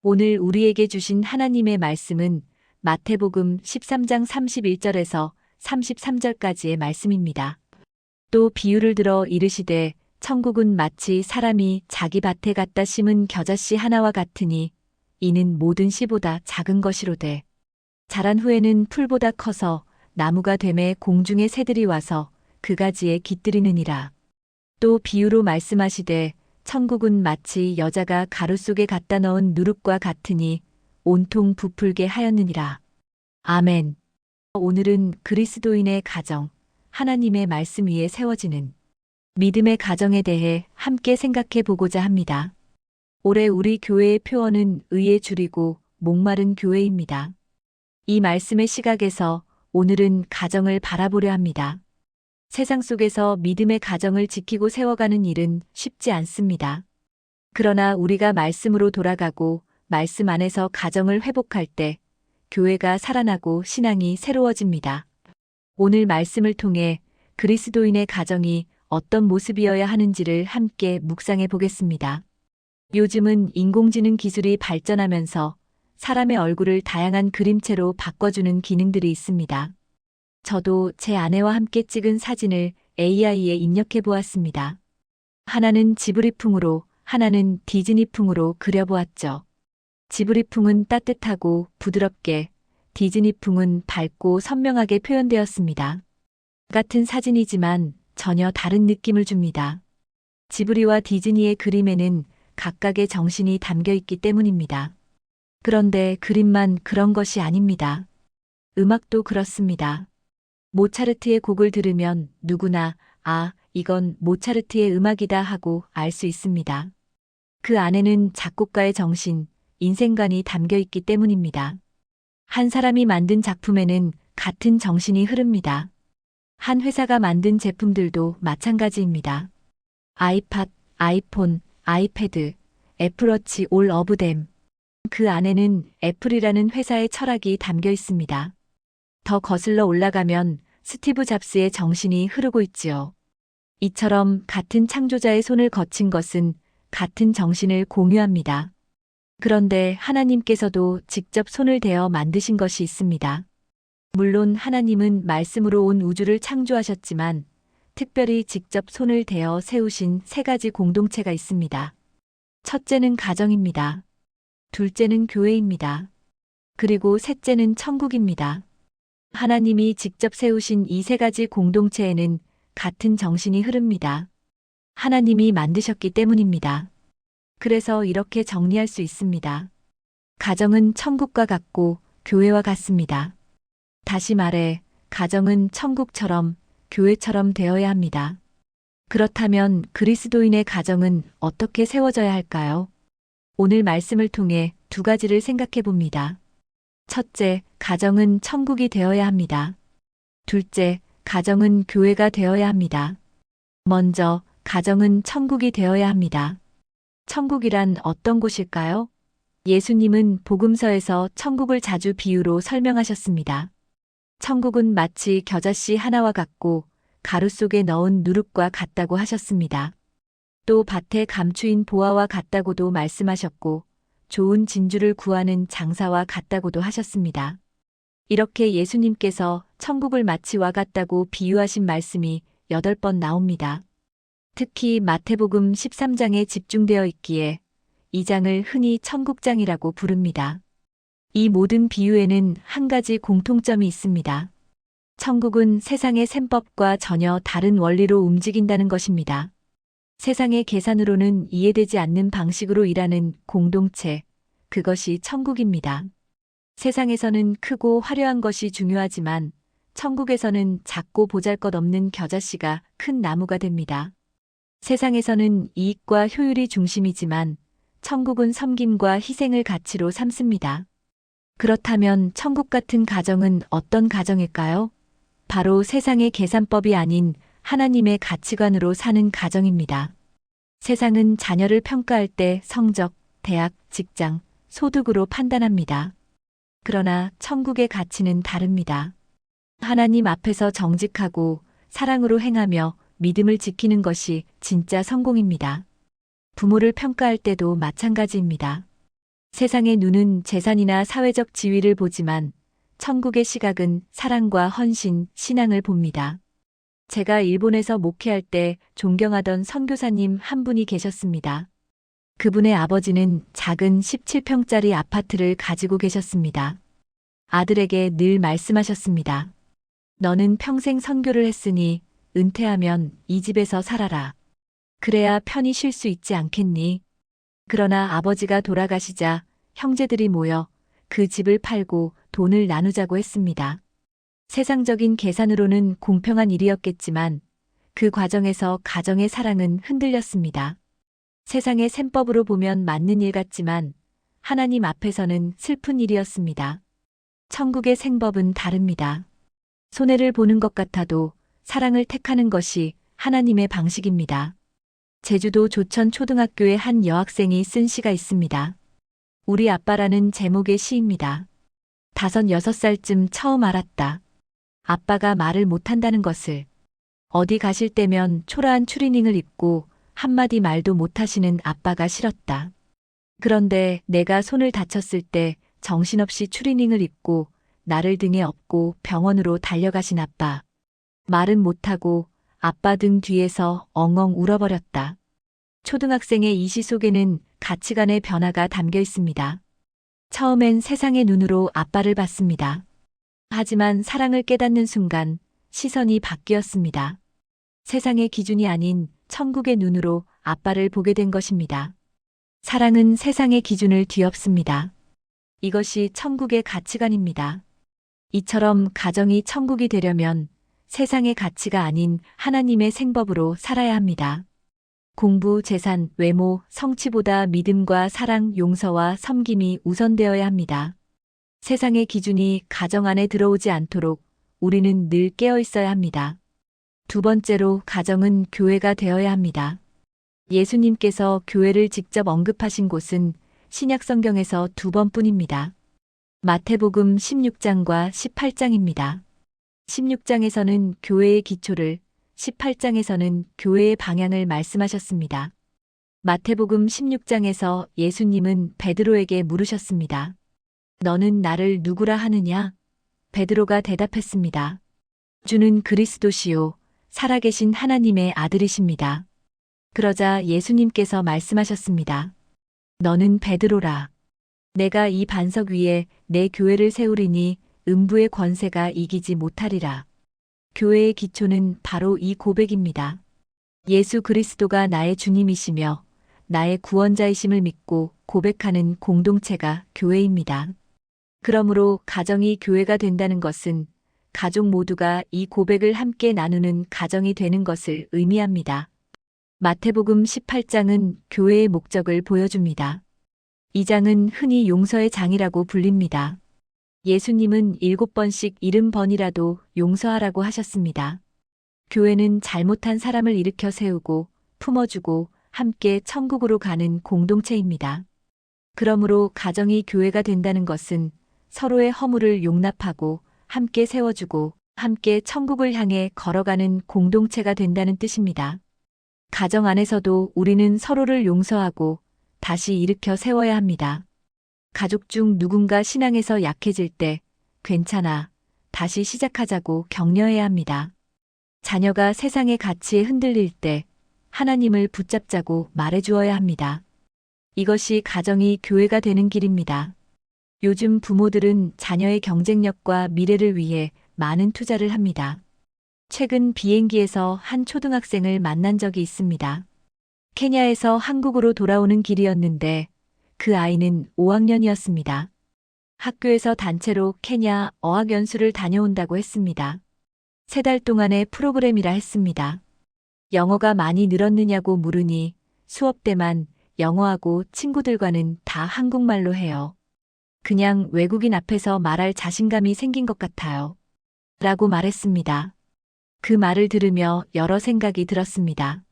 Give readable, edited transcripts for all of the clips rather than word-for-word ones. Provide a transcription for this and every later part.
오늘 우리에게 주신 하나님의 말씀은 마태복음 13장 31절에서 33절까지의 말씀입니다. 또 비유를 들어 이르시되 천국은 마치 사람이 자기 밭에 갖다 심은 겨자씨 하나와 같으니 이는 모든 씨보다 작은 것이로되 자란 후에는 풀보다 커서 나무가 되매 공중의 새들이 와서 그 가지에 깃들이느니라. 또 비유로 말씀하시되 천국은 마치 여자가 가루 속에 갖다 넣은 누룩과 같으니 온통 부풀게 하였느니라. 아멘. 오늘은 그리스도인의 가정, 하나님의 말씀 위에 세워지는 믿음의 가정에 대해 함께 생각해 보고자 합니다. 올해 우리 교회의 표어는 의에 줄이고 목마른 교회입니다. 이 말씀의 시각에서 오늘은 가정을 바라보려 합니다. 세상 속에서 믿음의 가정을 지키고 세워가는 일은 쉽지 않습니다. 그러나 우리가 말씀으로 돌아가고 말씀 안에서 가정을 회복할 때 교회가 살아나고 신앙이 새로워집니다. 오늘 말씀을 통해 그리스도인의 가정이 어떤 모습이어야 하는지를 함께 묵상해 보겠습니다. 요즘은 인공지능 기술이 발전하면서 사람의 얼굴을 다양한 그림체로 바꿔주는 기능들이 있습니다. 저도 제 아내와 함께 찍은 사진을 AI에 입력해 보았습니다. 하나는 지브리풍으로, 하나는 디즈니풍으로 그려보았죠. 지브리풍은 따뜻하고 부드럽게, 디즈니풍은 밝고 선명하게 표현되었습니다. 같은 사진이지만 전혀 다른 느낌을 줍니다. 지브리와 디즈니의 그림에는 각각의 정신이 담겨 있기 때문입니다. 그런데 그림만 그런 것이 아닙니다. 음악도 그렇습니다. 모차르트의 곡을 들으면 누구나 이건 모차르트의 음악이다 하고 알 수 있습니다. 그 안에는 작곡가의 정신, 인생관이 담겨 있기 때문입니다. 한 사람이 만든 작품에는 같은 정신이 흐릅니다. 한 회사가 만든 제품들도 마찬가지입니다. 아이팟, 아이폰, 아이패드, 애플워치 올 오브 댐. 그 안에는 애플이라는 회사의 철학이 담겨 있습니다. 더 거슬러 올라가면 스티브 잡스의 정신이 흐르고 있지요. 이처럼 같은 창조자의 손을 거친 것은 같은 정신을 공유합니다. 그런데 하나님께서도 직접 손을 대어 만드신 것이 있습니다. 물론 하나님은 말씀으로 온 우주를 창조하셨지만 특별히 직접 손을 대어 세우신 세 가지 공동체가 있습니다. 첫째는 가정입니다. 둘째는 교회입니다. 그리고 셋째는 천국입니다. 하나님이 직접 세우신 이 세 가지 공동체에는 같은 정신이 흐릅니다. 하나님이 만드셨기 때문입니다. 그래서 이렇게 정리할 수 있습니다. 가정은 천국과 같고 교회와 같습니다. 다시 말해, 가정은 천국처럼 교회처럼 되어야 합니다. 그렇다면 그리스도인의 가정은 어떻게 세워져야 할까요? 오늘 말씀을 통해 두 가지를 생각해 봅니다. 첫째, 가정은 천국이 되어야 합니다. 둘째, 가정은 교회가 되어야 합니다. 먼저, 가정은 천국이 되어야 합니다. 천국이란 어떤 곳일까요? 예수님은 복음서에서 천국을 자주 비유로 설명하셨습니다. 천국은 마치 겨자씨 하나와 같고 가루 속에 넣은 누룩과 같다고 하셨습니다. 또 밭에 감추인 보화와 같다고도 말씀하셨고 좋은 진주를 구하는 장사와 같다고도 하셨습니다. 이렇게 예수님께서 천국을 마치 와 같다고 비유하신 말씀이 8번 나옵니다. 특히 마태복음 13장에 집중되어 있기에 이 장을 흔히 천국장이라고 부릅니다. 이 모든 비유에는 한 가지 공통점이 있습니다. 천국은 세상의 셈법과 전혀 다른 원리로 움직인다는 것입니다. 세상의 계산으로는 이해되지 않는 방식으로 일하는 공동체, 그것이 천국입니다. 세상에서는 크고 화려한 것이 중요하지만 천국에서는 작고 보잘것없는 겨자씨가 큰 나무가 됩니다. 세상에서는 이익과 효율이 중심이지만 천국은 섬김과 희생을 가치로 삼습니다. 그렇다면 천국 같은 가정은 어떤 가정일까요? 바로 세상의 계산법이 아닌 하나님의 가치관으로 사는 가정입니다. 세상은 자녀를 평가할 때 성적, 대학, 직장, 소득으로 판단합니다. 그러나 천국의 가치는 다릅니다. 하나님 앞에서 정직하고 사랑으로 행하며 믿음을 지키는 것이 진짜 성공입니다. 부모를 평가할 때도 마찬가지입니다. 세상의 눈은 재산이나 사회적 지위를 보지만 천국의 시각은 사랑과 헌신, 신앙을 봅니다. 제가 일본에서 목회할 때 존경하던 선교사님 한 분이 계셨습니다. 그분의 아버지는 작은 17평짜리 아파트를 가지고 계셨습니다. 아들에게 늘 말씀하셨습니다. 너는 평생 선교를 했으니 은퇴하면 이 집에서 살아라. 그래야 편히 쉴 수 있지 않겠니? 그러나 아버지가 돌아가시자 형제들이 모여 그 집을 팔고 돈을 나누자고 했습니다. 세상적인 계산으로는 공평한 일이었겠지만 그 과정에서 가정의 사랑은 흔들렸습니다. 세상의 셈법으로 보면 맞는 일 같지만 하나님 앞에서는 슬픈 일이었습니다. 천국의 생법은 다릅니다. 손해를 보는 것 같아도 사랑을 택하는 것이 하나님의 방식입니다. 제주도 조천 초등학교의 한 여학생이 쓴 시가 있습니다. 우리 아빠라는 제목의 시입니다. 5, 6살쯤 처음 알았다. 아빠가 말을 못한다는 것을. 어디 가실 때면 초라한 추리닝을 입고 한마디 말도 못하시는 아빠가 싫었다. 그런데 내가 손을 다쳤을 때 정신없이 추리닝을 입고 나를 등에 업고 병원으로 달려가신 아빠. 말은 못하고 아빠 등 뒤에서 엉엉 울어버렸다. 초등학생의 이 시 속에는 가치관의 변화가 담겨 있습니다. 처음엔 세상의 눈으로 아빠를 봤습니다. 하지만 사랑을 깨닫는 순간 시선이 바뀌었습니다. 세상의 기준이 아닌 천국의 눈으로 아빠를 보게 된 것입니다. 사랑은 세상의 기준을 뒤엎습니다. 이것이 천국의 가치관입니다. 이처럼 가정이 천국이 되려면 세상의 가치가 아닌 하나님의 생법으로 살아야 합니다. 공부, 재산, 외모, 성취보다 믿음과 사랑, 용서와 섬김이 우선되어야 합니다. 세상의 기준이 가정 안에 들어오지 않도록 우리는 늘 깨어 있어야 합니다. 두 번째로 가정은 교회가 되어야 합니다. 예수님께서 교회를 직접 언급하신 곳은 신약 성경에서 2번뿐입니다. 마태복음 16장과 18장입니다. 16장에서는 교회의 기초를, 18장에서는 교회의 방향을 말씀하셨습니다. 마태복음 16장에서 예수님은 베드로에게 물으셨습니다. 너는 나를 누구라 하느냐? 베드로가 대답했습니다. 주는 그리스도시요 살아계신 하나님의 아들이십니다. 그러자 예수님께서 말씀하셨습니다. 너는 베드로라. 내가 이 반석 위에 내 교회를 세우리니 음부의 권세가 이기지 못하리라. 교회의 기초는 바로 이 고백입니다. 예수 그리스도가 나의 주님이시며 나의 구원자이심을 믿고 고백하는 공동체가 교회입니다. 그러므로 가정이 교회가 된다는 것은 가족 모두가 이 고백을 함께 나누는 가정이 되는 것을 의미합니다. 마태복음 18장은 교회의 목적을 보여줍니다. 이 장은 흔히 용서의 장이라고 불립니다. 예수님은 7번씩 70번이라도 용서하라고 하셨습니다. 교회는 잘못한 사람을 일으켜 세우고 품어주고 함께 천국으로 가는 공동체입니다. 그러므로 가정이 교회가 된다는 것은 서로의 허물을 용납하고 함께 세워주고 함께 천국을 향해 걸어가는 공동체가 된다는 뜻입니다. 가정 안에서도 우리는 서로를 용서하고 다시 일으켜 세워야 합니다. 가족 중 누군가 신앙에서 약해질 때 괜찮아, 다시 시작하자고 격려해야 합니다. 자녀가 세상의 가치에 흔들릴 때 하나님을 붙잡자고 말해주어야 합니다. 이것이 가정이 교회가 되는 길입니다. 요즘 부모들은 자녀의 경쟁력과 미래를 위해 많은 투자를 합니다. 최근 비행기에서 한 초등학생을 만난 적이 있습니다. 케냐에서 한국으로 돌아오는 길이었는데 그 아이는 5학년이었습니다. 학교에서 단체로 케냐 어학연수를 다녀온다고 했습니다. 3달 동안의 프로그램이라 했습니다. 영어가 많이 늘었느냐고 물으니 수업 때만 영어하고 친구들과는 다 한국말로 해요. 그냥 외국인 앞에서 말할 자신감이 생긴 것 같아요. 라고 말했습니다. 그 말을 들으며 여러 생각이 들었습니다.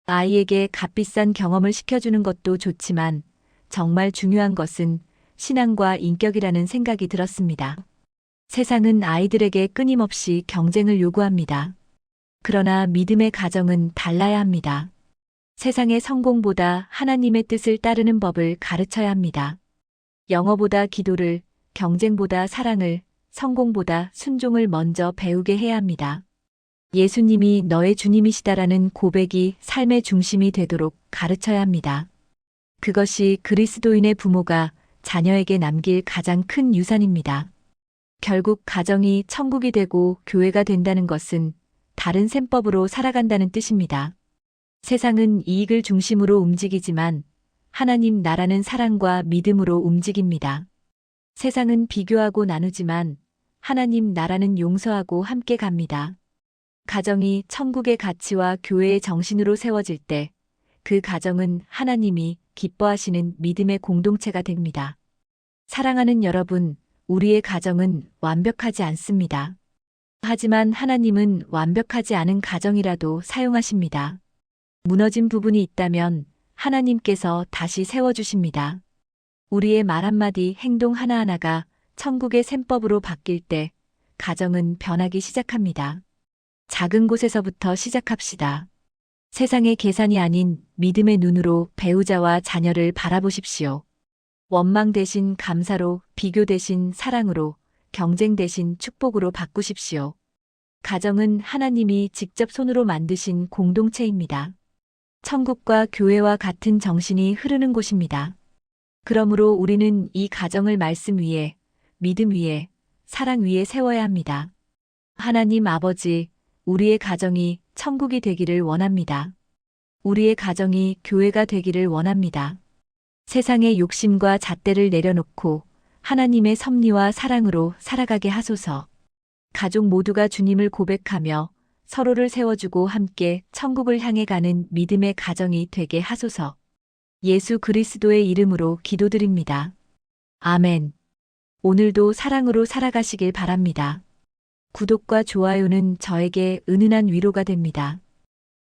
아이에게 값비싼 경험을 시켜주는 것도 좋지만 정말 중요한 것은 신앙과 인격이라는 생각이 들었습니다. 세상은 아이들에게 끊임없이 경쟁을 요구합니다. 그러나 믿음의 가정은 달라야 합니다. 세상의 성공보다 하나님의 뜻을 따르는 법을 가르쳐야 합니다. 영어보다 기도를, 경쟁보다 사랑을, 성공보다 순종을 먼저 배우게 해야 합니다. 예수님이 너의 주님이시다라는 고백이 삶의 중심이 되도록 가르쳐야 합니다. 그것이 그리스도인의 부모가 자녀에게 남길 가장 큰 유산입니다. 결국 가정이 천국이 되고 교회가 된다는 것은 다른 셈법으로 살아간다는 뜻입니다. 세상은 이익을 중심으로 움직이지만 하나님 나라는 사랑과 믿음으로 움직입니다. 세상은 비교하고 나누지만 하나님 나라는 용서하고 함께 갑니다. 가정이 천국의 가치와 교회의 정신으로 세워질 때 그 가정은 하나님이 기뻐하시는 믿음의 공동체가 됩니다. 사랑하는 여러분, 우리의 가정은 완벽하지 않습니다. 하지만 하나님은 완벽하지 않은 가정이라도 사용하십니다. 무너진 부분이 있다면 하나님께서 다시 세워주십니다. 우리의 말 한마디, 행동 하나하나가 천국의 셈법으로 바뀔 때 가정은 변하기 시작합니다. 작은 곳에서부터 시작합시다. 세상의 계산이 아닌 믿음의 눈으로 배우자와 자녀를 바라보십시오. 원망 대신 감사로, 비교 대신 사랑으로, 경쟁 대신 축복으로 바꾸십시오. 가정은 하나님이 직접 손으로 만드신 공동체입니다. 천국과 교회와 같은 정신이 흐르는 곳입니다. 그러므로 우리는 이 가정을 말씀 위에, 믿음 위에, 사랑 위에 세워야 합니다. 하나님 아버지, 우리의 가정이 천국이 되기를 원합니다. 우리의 가정이 교회가 되기를 원합니다. 세상의 욕심과 잣대를 내려놓고 하나님의 섭리와 사랑으로 살아가게 하소서. 가족 모두가 주님을 고백하며 서로를 세워주고 함께 천국을 향해 가는 믿음의 가정이 되게 하소서. 예수 그리스도의 이름으로 기도드립니다. 아멘. 오늘도 사랑으로 살아가시길 바랍니다. 구독과 좋아요는 저에게 은은한 위로가 됩니다.